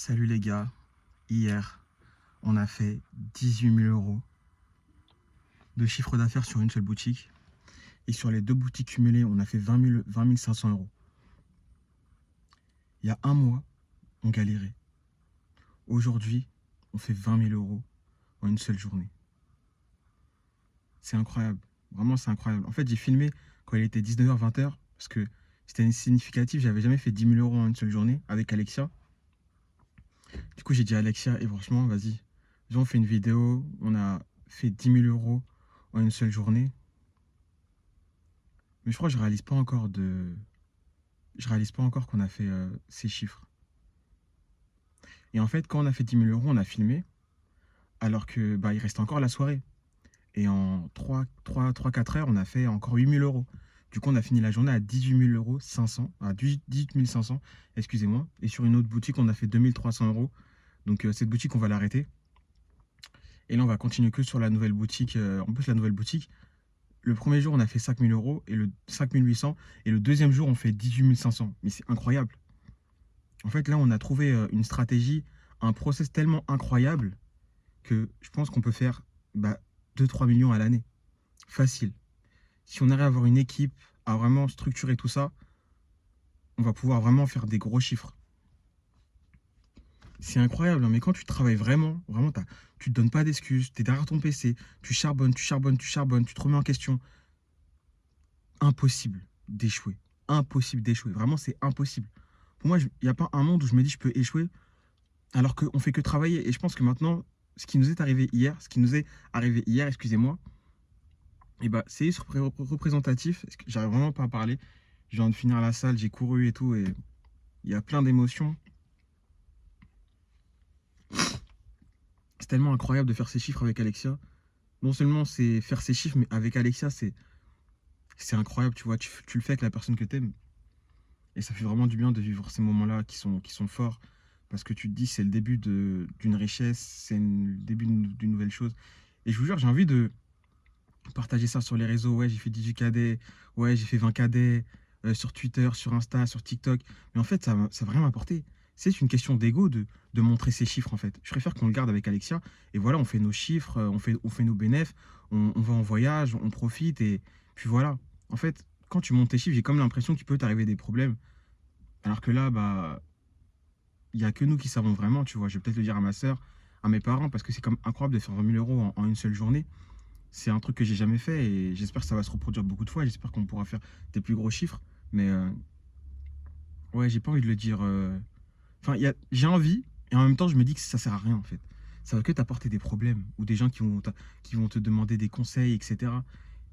Salut les gars, hier on a fait 18 000 euros de chiffre d'affaires sur une seule boutique et sur les deux boutiques cumulées on a fait 20 500 euros. Il y a un mois on galérait, aujourd'hui on fait 20 000 euros en une seule journée. C'est incroyable, vraiment c'est incroyable. En fait j'ai filmé quand il était 19h 20h parce que c'était significatif, j'avais jamais fait 10 000 euros en une seule journée avec Alexia. Du coup j'ai dit à Alexia, et franchement vas-y, on fait une vidéo, on a fait 10 000 euros en une seule journée. Mais je crois que je réalise pas encore qu'on a fait ces chiffres. Et en fait, quand on a fait 10 000 euros, on a filmé, alors que bah, il reste encore la soirée. Et en 3-4 heures, on a fait encore 8 000 euros. Du coup, on a fini la journée à 18 000 euros 500, à 18 500, excusez-moi. Et sur une autre boutique, on a fait 2 300 euros. Donc cette boutique, on va l'arrêter. Et là, on va continuer que sur la nouvelle boutique. En plus, la nouvelle boutique, le premier jour, on a fait 5 000 euros et le 5 800. Et le deuxième jour, on fait 18 500. Mais c'est incroyable. En fait, là, on a trouvé une stratégie, un process tellement incroyable que je pense qu'on peut faire 2-3 millions à l'année. Facile. Si on arrive à avoir une équipe, à vraiment structurer tout ça, on va pouvoir vraiment faire des gros chiffres. C'est incroyable, hein, mais quand tu travailles vraiment, tu ne te donnes pas d'excuses, tu es derrière ton PC, tu charbonnes, tu charbonnes, tu charbonnes, tu te remets en question. Impossible d'échouer. Impossible d'échouer. Vraiment, c'est impossible. Pour moi, il n'y a pas un monde où je me dis je peux échouer alors qu'on fait que travailler. Et je pense que maintenant, ce qui nous est arrivé hier, excusez-moi, et bah, c'est représentatif. J'arrive vraiment pas à parler. Je viens de finir la salle, j'ai couru et tout, et il y a plein d'émotions. C'est tellement incroyable de faire ces chiffres avec Alexia. Non seulement c'est faire ces chiffres, mais avec Alexia, c'est incroyable, tu vois. Tu le fais avec la personne que t'aimes. Et ça fait vraiment du bien de vivre ces moments-là qui sont forts. Parce que tu te dis, c'est le début d'une richesse, c'est le début d'une nouvelle chose. Et je vous jure, j'ai envie de partager ça sur les réseaux. Ouais, j'ai fait 18 KD, ouais, j'ai fait 20 KD, sur Twitter, sur Insta, sur TikTok. Mais en fait, ça va rien m'apporter. C'est une question d'ego de montrer ces chiffres, en fait. Je préfère qu'on le garde avec Alexia. Et voilà, on fait nos chiffres, on fait nos bénéfices, on va en voyage, on profite. Et puis voilà. En fait, quand tu montes tes chiffres, j'ai comme l'impression qu'il peut t'arriver des problèmes. Alors que là, bah, il n'y a que nous qui savons vraiment, tu vois. Je vais peut-être le dire à ma sœur, à mes parents, parce que c'est comme incroyable de faire 20 000 euros en une seule journée. C'est un truc que j'ai jamais fait et j'espère que ça va se reproduire beaucoup de fois. J'espère qu'on pourra faire des plus gros chiffres. Mais ouais, j'ai pas envie de le dire. Enfin, j'ai envie et en même temps, je me dis que ça sert à rien en fait. Ça va que t'apporter des problèmes ou des gens qui vont te demander des conseils, etc.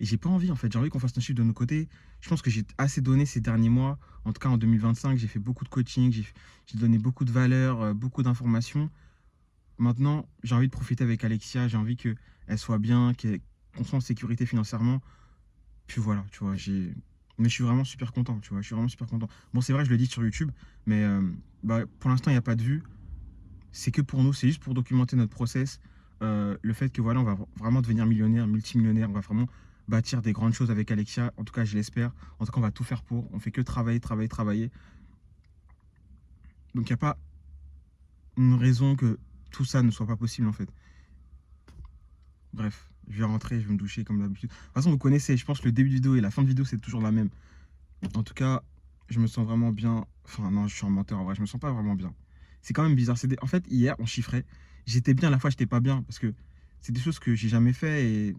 Et j'ai pas envie en fait. J'ai envie qu'on fasse nos chiffres de nos côtés. Je pense que j'ai assez donné ces derniers mois. En tout cas, en 2025, j'ai fait beaucoup de coaching, j'ai donné beaucoup de valeurs, beaucoup d'informations. Maintenant, j'ai envie de profiter avec Alexia. J'ai envie qu'elle soit bien, qu'on soit en sécurité financièrement. Puis voilà, tu vois, mais je suis vraiment super content, tu vois, je suis vraiment super content. Bon, c'est vrai, je le dis sur YouTube, mais pour l'instant, il n'y a pas de vue. C'est que pour nous, c'est juste pour documenter notre process. Le fait que voilà, on va vraiment devenir millionnaire, multimillionnaire, on va vraiment bâtir des grandes choses avec Alexia. En tout cas, je l'espère. En tout cas, on va tout faire pour. On fait que travailler, travailler, travailler. Donc, il n'y a pas une raison que tout ça ne soit pas possible, en fait. Bref, je vais rentrer, je vais me doucher comme d'habitude. De toute façon, vous connaissez, je pense que le début de vidéo et la fin de vidéo, c'est toujours la même. En tout cas, je me sens vraiment bien. Enfin, non, je suis un menteur en vrai, je me sens pas vraiment bien. C'est quand même bizarre. En fait, hier, on chiffrait. J'étais bien, à la fois, j'étais pas bien. Parce que c'est des choses que j'ai jamais fait. Et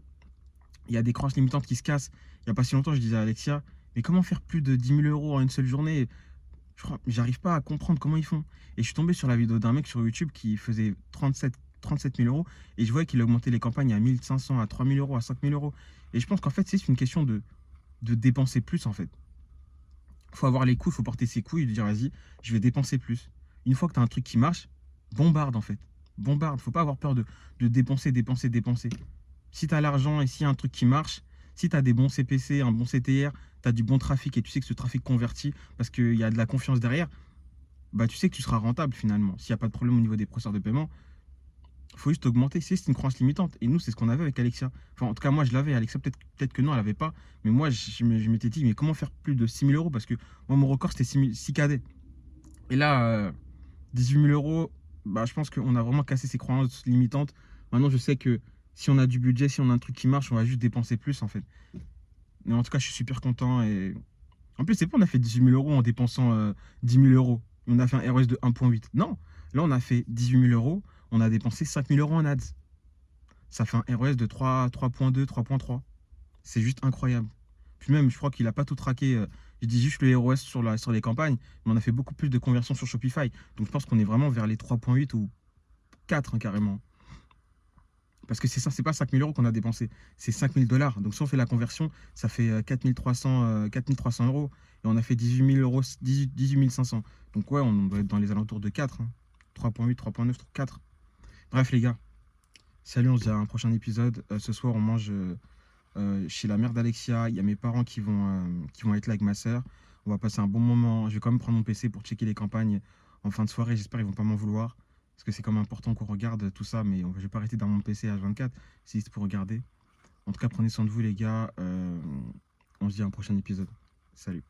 il y a des croyances limitantes qui se cassent. Il y a pas si longtemps, je disais à Alexia, mais comment faire plus de 10 000 euros en une seule journée? Je crois, j'arrive pas à comprendre comment ils font. Et je suis tombé sur la vidéo d'un mec sur YouTube qui faisait 37 000 euros. Et je voyais qu'il augmentait les campagnes à 1 500, à 3 000 euros, à 5 000 euros. Et je pense qu'en fait, c'est une question de dépenser plus, en fait. Il faut avoir les couilles, il faut porter ses couilles et dire vas-y, je vais dépenser plus. Une fois que tu as un truc qui marche, bombarde en fait. Bombarde. Faut pas avoir peur de dépenser, dépenser, dépenser. Si tu as l'argent et s'il y a un truc qui marche, si tu as des bons CPC, un bon CTR, tu as du bon trafic et tu sais que ce trafic convertit parce qu'il y a de la confiance derrière, bah tu sais que tu seras rentable finalement. S'il n'y a pas de problème au niveau des processeurs de paiement, il faut juste augmenter. C'est une croyance limitante. Et nous, c'est ce qu'on avait avec Alexia. Enfin, en tout cas, moi, je l'avais. Alexia, peut-être que non, elle l'avait pas. Mais moi, je m'étais dit, mais comment faire plus de 6 000 euros? Parce que moi, mon record, c'était 6 KD. Et là, 18 000 euros, bah, je pense qu'on a vraiment cassé ces croyances limitantes. Maintenant, je sais que si on a du budget, si on a un truc qui marche, on va juste dépenser plus, en fait. Mais en tout cas, je suis super content. Et en plus, c'est pas on a fait 18 000 euros en dépensant 10 000 euros. On a fait un ROS de 1,8. Non, là, on a fait 18 000 euros. On a dépensé 5 000 euros en ads. Ça fait un ROS de 3,2, 3,3. C'est juste incroyable. Puis même, je crois qu'il a pas tout traqué. Je dis juste le ROS sur les campagnes, mais on a fait beaucoup plus de conversions sur Shopify. Donc je pense qu'on est vraiment vers les 3,8 ou 4 hein, carrément. Parce que c'est ça, c'est pas 5 000 euros qu'on a dépensé, c'est 5 000 dollars. Donc si on fait la conversion, ça fait 4 300 euros. Et on a fait 18 000 euros, 18 500. Donc ouais, on doit être dans les alentours de 4. Hein. 3,8, 3,9, 4. Bref les gars, salut, on se dit à un prochain épisode. Ce soir, on mange chez la mère d'Alexia. Il y a mes parents qui vont être là avec ma soeur. On va passer un bon moment. Je vais quand même prendre mon PC pour checker les campagnes en fin de soirée. J'espère qu'ils vont pas m'en vouloir. Parce que c'est quand même important qu'on regarde tout ça. Mais je vais pas rester dans mon PC H24. C'est juste pour regarder. En tout cas, prenez soin de vous, les gars. On se dit à un prochain épisode. Salut.